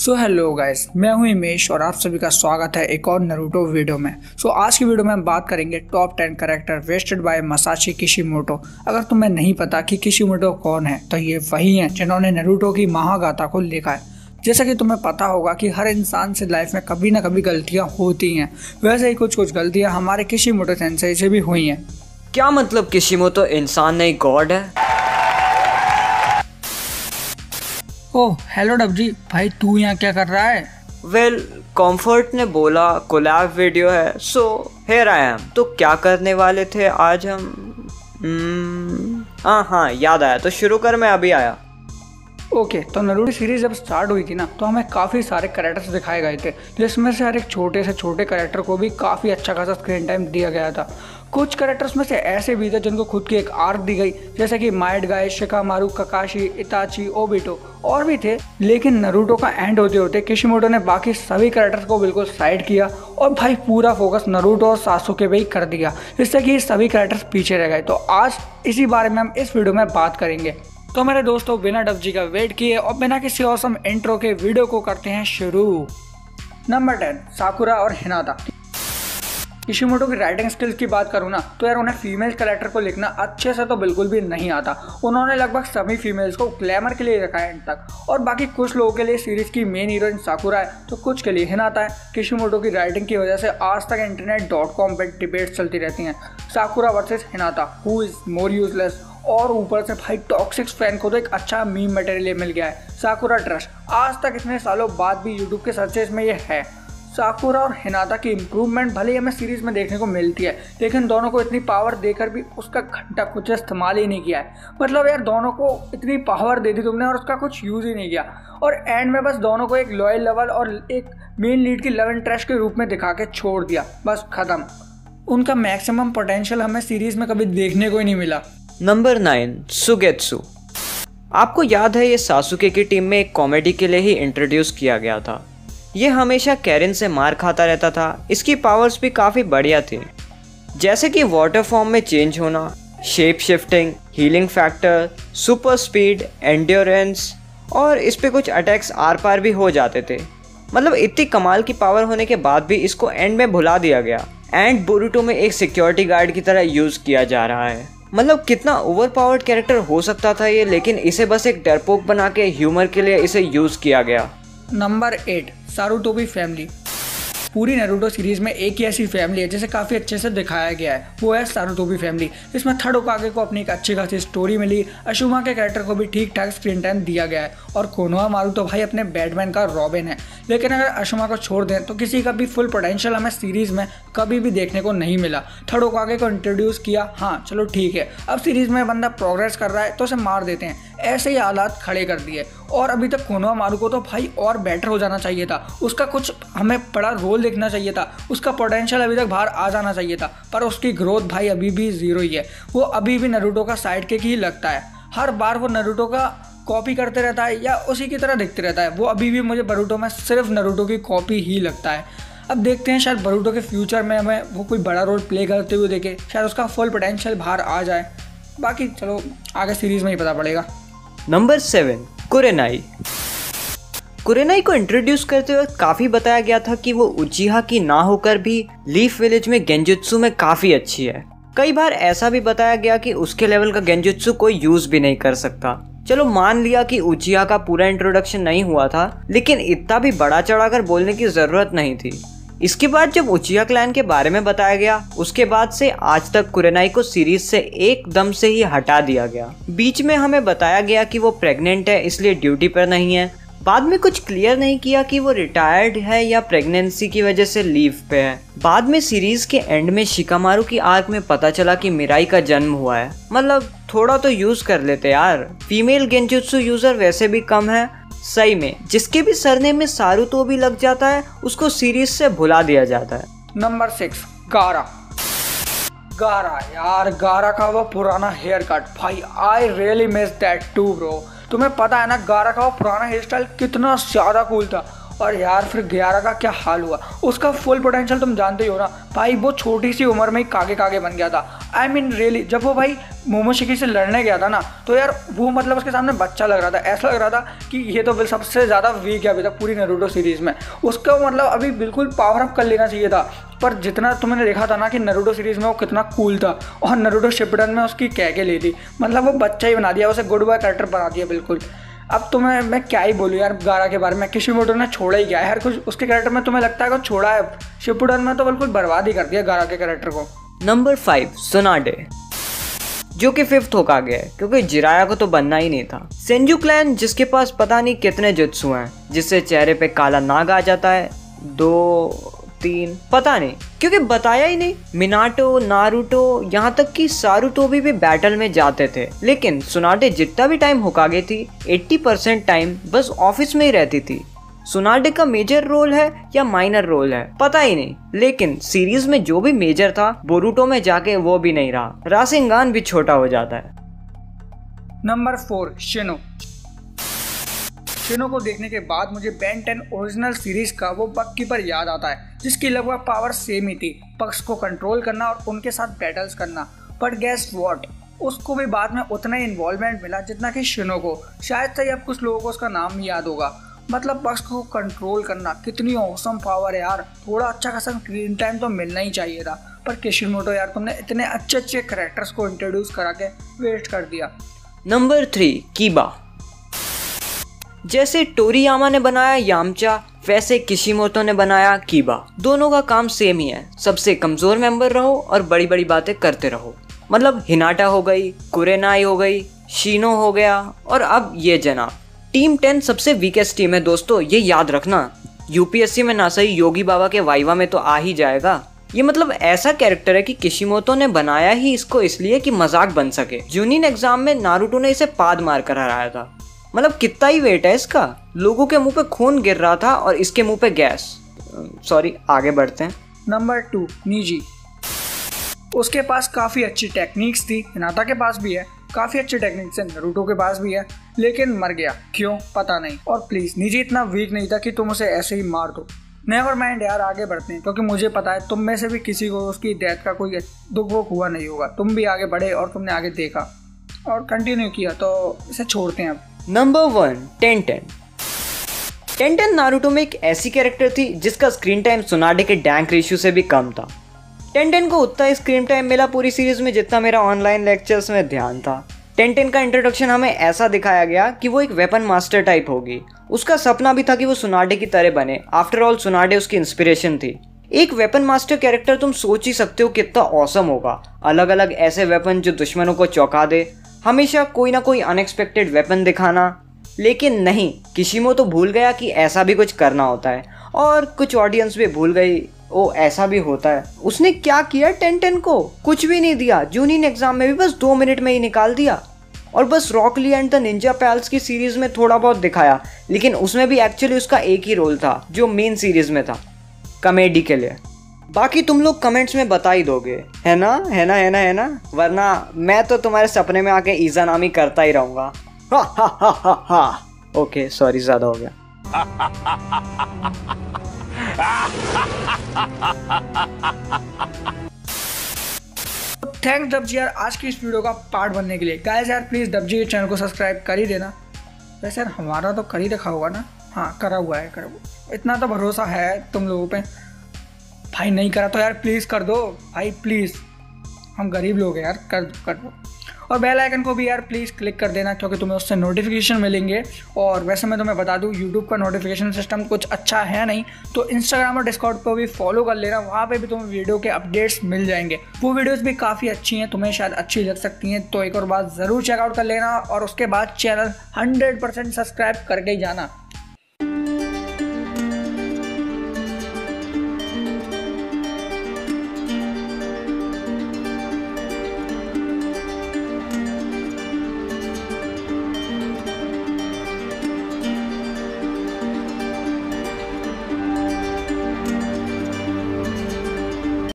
Hello guys, मैं हूं हिमेश और आप सभी का स्वागत है एक और नारुतो वीडियो में। आज की वीडियो में हम बात करेंगे top 10 character wasted bye मसाशी Kishimoto. अगर तुम्हें नहीं पता कि किशिमोटो कौन है तो ये वही हैं जिन्होंने नारुतो की महागाथा को लिखा है। जैसा कि तुम्हें पता होगा कि हर इंसान से लाइफ में कभी ना कभी गलतियां होती हैं, वैसे ही कुछ गलतियां हमारे किशिमोटो सेंसेई से भी हुई हैं। क्या मतलब किशिमोटो इंसान नहीं गॉड है? ओह हेलो डबजी भाई, तू यहाँ क्या कर रहा है? वेल, कॉम्फर्ट ने बोला कोलैब वीडियो है, सो हियर आई एम। तो क्या करने वाले थे आज हम? हाँ याद आया, तो शुरू कर, मैं अभी आया। ओके, तो नारुतो सीरीज जब स्टार्ट हुई थी ना, तो हमें काफ़ी सारे कैरेक्टर्स दिखाए गए थे, जिसमें से हर एक छोटे से छोटे कैरेक्टर को भी काफ़ी अच्छा खासा स्क्रीन टाइम दिया गया था। कुछ कैरेक्टर्स में से ऐसे भी थे जिनको खुद की एक आर्क दी गई, जैसे कि माइट गाय, शिकामारू, ककाशी, इताची, ओबिटो और भी थे। लेकिन नारुतो का एंड होते होते किशिमोटो ने बाकी सभी कैरेक्टर्स को बिल्कुल साइड किया और भाई पूरा फोकस नारुतो और सासुके पे ही कर दिया, जिससे कि सभी कैरेक्टर्स पीछे रह गए। तो आज इसी बारे में हम इस वीडियो में बात करेंगे। तो मेरे दोस्तों, बिना डबजी का वेट किए और बिना किसी औसम इंट्रो के वीडियो को करते हैं शुरू। नंबर 10, साकुरा और हिनाता। किशिमोटो की राइटिंग स्किल्स की बात करूँ ना, तो यार उन्हें फीमेल कैरेक्टर को लिखना अच्छे से तो बिल्कुल भी नहीं आता। उन्होंने लगभग सभी फीमेल्स को ग्लैमर के लिए रखा है एंड तक, और बाकी कुछ लोगों के लिए सीरीज की मेन हीरोइन साकुरा है तो कुछ के लिए हिनाता है। किशिमोटो की राइटिंग की वजह से आज तक internet.com पर डिबेट्स चलती रहती हैं, साकुरा versus हिनाता, who is more useless. और ऊपर से भाई टॉक्सिक्स फैन को तो एक अच्छा मीम मटेरियल मिल गया है, साकुरा ट्रस्ट। आज तक इतने सालों बाद भी यूट्यूब के सर्चेस में ये है। साकुरा और हिनाता की इम्प्रूवमेंट भले ही हमें सीरीज में देखने को मिलती है, लेकिन दोनों को इतनी पावर देकर भी उसका घंटा कुछ इस्तेमाल ही नहीं किया है। मतलब यार दोनों को इतनी पावर दे दी तुमने और उसका कुछ यूज़ ही नहीं किया, और एंड में बस दोनों को एक लॉयल लेवल और एक मेन लीड की लव इंटरेस्ट के रूप में दिखा के छोड़ दिया, बस खत्म। उनका मैक्सिमम पोटेंशियल हमें सीरीज में कभी देखने को ही नहीं मिला। नंबर 9, सुगेत्सु। आपको याद है, ये सासुके की टीम में एक कॉमेडी के लिए ही इंट्रोड्यूस किया गया था। ये हमेशा कैरिन से मार खाता रहता था। इसकी पावर्स भी काफ़ी बढ़िया थी, जैसे कि वाटर फॉर्म में चेंज होना, shape shifting, healing factor, super speed, endurance, और इस पे कुछ अटैक्स आर पार भी हो जाते थे। मतलब इतनी कमाल की पावर होने के बाद भी इसको एंड में भुला दिया गया एंड बोरुटो में एक सिक्योरिटी गार्ड की तरह यूज़ किया जा रहा है। मतलब कितना ओवर पावर्ड कैरेक्टर हो सकता था ये, लेकिन इसे बस एक डरपोक बना के ह्यूमर के लिए इसे यूज़ किया गया। Number 8, Sarutobi family. पूरी नारुतो सीरीज में एक ही ऐसी फैमिली है जिसे काफ़ी अच्छे से दिखाया गया है, वो है सारुतोबी फैमिली। इसमें थर्ड होकागे को अपनी एक अच्छी खासी स्टोरी मिली, अशुमा के कैरेक्टर को भी ठीक ठाक स्क्रीन टाइम दिया गया है, और कोनोहामारू तो भाई अपने बैटमैन का रॉबिन है। लेकिन अगर अशुमा को छोड़ दें तो किसी का भी फुल पोटेंशियल हमें सीरीज में कभी भी देखने को नहीं मिला। थर्ड होकागे को इंट्रोड्यूस किया, हाँ चलो ठीक है, अब सीरीज में बंदा प्रोग्रेस कर रहा है तो उसे मार देते हैं, ऐसे ही हालात खड़े कर दिए। और अभी तक कोनोहामारू को तो भाई और बेटर हो जाना चाहिए था, उसका कुछ हमें बड़ा रोल देखना चाहिए था, उसका पोटेंशियल अभी तक बाहर आ जाना चाहिए था, पर उसकी ग्रोथ भाई अभी भी जीरो ही है। वो अभी भी नारुतो का साइड किक ही लगता है, हर बार वो नारुतो का कॉपी करते रहता है या उसी की तरह दिखते रहता है। वो अभी भी मुझे बोरुटो में सिर्फ नारुतो की कॉपी ही लगता है। अब देखते हैं, शायद बोरुटो के फ्यूचर में हमें वो कोई बड़ा रोल प्ले करते हुए देखे, शायद उसका फुल पोटेंशियल बाहर आ जाए। बाकी चलो आगे सीरीज में ही पता पड़ेगा। नंबर 7, कुरेनाई। कुरेनाई को इंट्रोड्यूस करते हुए काफ़ी बताया गया था कि वो उचिहा की ना होकर भी लीफ विलेज में गेंजुत्सु में काफ़ी अच्छी है। कई बार ऐसा भी बताया गया कि उसके लेवल का गेंजुत्सु कोई यूज़ भी नहीं कर सकता। चलो मान लिया कि उचिहा का पूरा इंट्रोडक्शन नहीं हुआ था, लेकिन इतना भी बड़ा चढ़ाकर बोलने की ज़रूरत नहीं थी। इसके बाद जब उचिहा क्लैन के बारे में बताया गया, उसके बाद से आज तक कुरेनाई को सीरीज से एकदम से ही हटा दिया गया। बीच में हमें बताया गया कि वो प्रेग्नेंट है इसलिए ड्यूटी पर नहीं है, बाद में कुछ क्लियर नहीं किया कि वो रिटायर्ड है या प्रेगनेंसी की वजह से लीव पे है। बाद में सीरीज के एंड में शिकामारू की आर्क में पता चला कि मिराई का जन्म हुआ है। मतलब थोड़ा तो यूज कर लेते यार, फीमेल गेंजुत्सु यूजर वैसे भी कम है। सही में जिसके भी सरनेम में सारुतो भी लग जाता है उसको सीरीज से भुला दिया जाता है। नंबर 6, गारा। गारा यार, गारा का वो पुराना हेयर कट, भाई I really miss that too bro. तुम्हें पता है ना, गारा का वो पुराना हेयर स्टाइल कितना ज़्यादा कूल था, और यार फिर 11 का क्या हाल हुआ, उसका फुल पोटेंशियल तुम जानते ही हो ना भाई, वो छोटी सी उम्र में ही कागे कागे बन गया था। आई मीन रियली, जब वो भाई मोमोशिकी से लड़ने गया था ना, तो यार वो मतलब उसके सामने बच्चा लग रहा था, ऐसा लग रहा था कि ये तो सबसे ज़्यादा वीक है अभी तक पूरी नारुतो सीरीज़ में, उसका मतलब अभी बिल्कुल पावर अप कर लेना चाहिए था। पर जितना तुमने देखा था ना कि नारुतो सीरीज़ में वो कितना कूल था, और नारुतो शिपुडन में उसकी कह ले दी, मतलब वो बच्चा ही बना दिया, उसे गुड बॉय कैरेक्टर बना दिया बिल्कुल। अब तुम्हें मैं क्या ही बोलूँ यार गारा के बारे में, किशिमोटो ने छोड़ा ही क्या है यार कुछ उसके कैरेक्टर में, तुम्हें लगता है कि छोड़ा है? शिपुडन में तो बिल्कुल बर्बाद ही कर दिया गारा के कैरेक्टर को। नंबर 5 सुनाडे, जो कि 5th होका गया है क्योंकि जिराया को तो बनना ही नहीं था। सेंजू क्लैन जिसके पास पता नहीं कितने जुत्सु हैं, जिससे चेहरे पे काला नाग आ जाता है, 2-3 पता नहीं, क्योंकि बताया ही नहीं। मिनाटो, नारुतो, यहाँ तक कि सारुतो भी बैटल में जाते थे, लेकिन सुनाडे जितना भी टाइम होकागे थी 80% टाइम बस ऑफिस में ही रहती थी। सुनाडे का मेजर रोल है या माइनर रोल है पता ही नहीं, लेकिन सीरीज में जो भी मेजर था बोरुटो में जाके वो भी नहीं रहा, रासेंगान भी छोटा हो जाता है। नंबर 4 शिनो। शिनो को देखने के बाद मुझे बेन 10 ओरिजिनल सीरीज का वो बग कीपर याद आता है, जिसकी लगभग पावर सेम ही थी, पक्ष को कंट्रोल करना और उनके साथ बैटल्स करना। बट गेस व्हाट, उसको भी बाद में उतना ही इन्वॉल्वमेंट मिला जितना कि शिनो को। शायद से अब कुछ लोगों को उसका नाम याद होगा। मतलब पक्ष को कंट्रोल करना कितनी औसम पावर है यार, थोड़ा अच्छा खासा स्क्रीन टाइम तो मिलना ही चाहिए था। पर किशिमोटो यार तुमने इतने अच्छे अच्छे कैरेक्टर्स को इंट्रोड्यूस करा के वेस्ट कर दिया। नंबर 3 कीबा। जैसे टोरियामा ने बनाया यामचा, वैसे किशिमोटो ने बनाया कीबा। दोनों का काम सेम ही है, सबसे कमजोर मेंबर रहो और बड़ी बड़ी बातें करते रहो। मतलब हिनाटा हो गई, कुरेनाई हो गई, शिनो हो गया, और अब ये जनाब। टीम 10 सबसे वीकेस्ट टीम है दोस्तों, ये याद रखना। यूपीएससी में ना सही योगी बाबा के वाइवा में तो आ ही जाएगा। ये मतलब ऐसा कैरेक्टर है कि किशिमोटो ने बनाया ही इसको इसलिए कि मजाक बन सके। जूनिन एग्जाम में नारुतो ने इसे पाद मार कर हराया था। मतलब कितना ही वेट है इसका, लोगों के मुंह पे खून गिर रहा था और इसके मुंह पे गैस। सॉरी, आगे बढ़ते हैं। नंबर 2 नीजी। उसके पास काफ़ी अच्छी टेक्निक्स थी, हिनाटा के पास भी है, काफ़ी अच्छी टेक्निक्स है, नारुतो के पास भी है, लेकिन मर गया क्यों पता नहीं। और प्लीज़ नीजी इतना वीक नहीं था कि तुम उसे ऐसे ही मार दो। नेवर माइंड यार, आगे बढ़ते हैं, क्योंकि मुझे पता है तुम में से भी किसी को उसकी डेथ का कोई दुख वुख हुआ नहीं होगा। तुम भी आगे बढ़े और तुमने आगे देखा और कंटिन्यू किया, तो इसे छोड़ते हैं अब। नंबर 1 टेंटेन। टेंटेन नारुतो में एक ऐसी कैरेक्टर थी जिसका स्क्रीन टाइम सुनाडे के डैंक रेशियो से भी कम था। टेंटेन को उतना स्क्रीन टाइम मिला पूरी सीरीज में जितना मेरा ऑनलाइन लेक्चर्स में ध्यान था। टेंटेन का इंट्रोडक्शन हमें ऐसा दिखाया गया कि वो एक वेपन मास्टर टाइप होगी। उसका सपना भी था कि वो सुनाडे की तरह बने, आफ्टर ऑल सुनाडे उसकी इंस्पिरेशन थी। एक वेपन मास्टर कैरेक्टर तुम सोच ही सकते हो कितना ऑसम होगा। अलग अलग ऐसे वेपन जो दुश्मनों को चौंका दे, हमेशा कोई ना कोई अनएक्सपेक्टेड वेपन दिखाना। लेकिन नहीं, किशिमोटो भूल गया कि ऐसा भी कुछ करना होता है, और कुछ ऑडियंस भी भूल गई ओ ऐसा भी होता है। उसने क्या किया, टेंटेन को कुछ भी नहीं दिया। जूनिन एग्जाम में भी बस 2 मिनट में ही निकाल दिया, और बस Rock Lee and the Ninja Pals की सीरीज में थोड़ा बहुत दिखाया, लेकिन उसमें भी एक्चुअली उसका एक ही रोल था जो मेन सीरीज में था, कॉमेडी के लिए। बाकी तुम लोग कमेंट्स में बता ही दोगे, है ना, है ना, है ना, है ना, वरना मैं तो तुम्हारे सपने में आके ईजानामी करता ही रहूंगा। हा हा हा हा हा। ओके सॉरी, ज्यादा हो गया। थैंक्स डबजी यार आज की इस वीडियो का पार्ट बनने के लिए। गाइस यार प्लीज़ डबजी के चैनल को सब्सक्राइब कर ही देना। वैसे यार हमारा तो कर ही रखा होगा ना, हाँ करा हुआ है, करा हुआ, इतना तो भरोसा है तुम लोगों पे। भाई नहीं करा तो यार प्लीज़ कर दो भाई, प्लीज़, हम गरीब लोग हैं यार, कर दो। और बेल आइकन को भी यार प्लीज़ क्लिक कर देना, क्योंकि तुम्हें उससे नोटिफिकेशन मिलेंगे। और वैसे मैं तुम्हें बता दूं, यूट्यूब का नोटिफिकेशन सिस्टम कुछ अच्छा है नहीं, तो इंस्टाग्राम और डिस्कॉर्ड पर भी फॉलो कर लेना, वहाँ पे भी तुम्हें वीडियो के अपडेट्स मिल जाएंगे। वो वीडियोस भी काफ़ी अच्छी हैं, तुम्हें शायद अच्छी लग सकती हैं, तो एक और बात ज़रूर चेकआउट कर लेना। और उसके बाद चैनल 100% सब्सक्राइब करके ही जाना।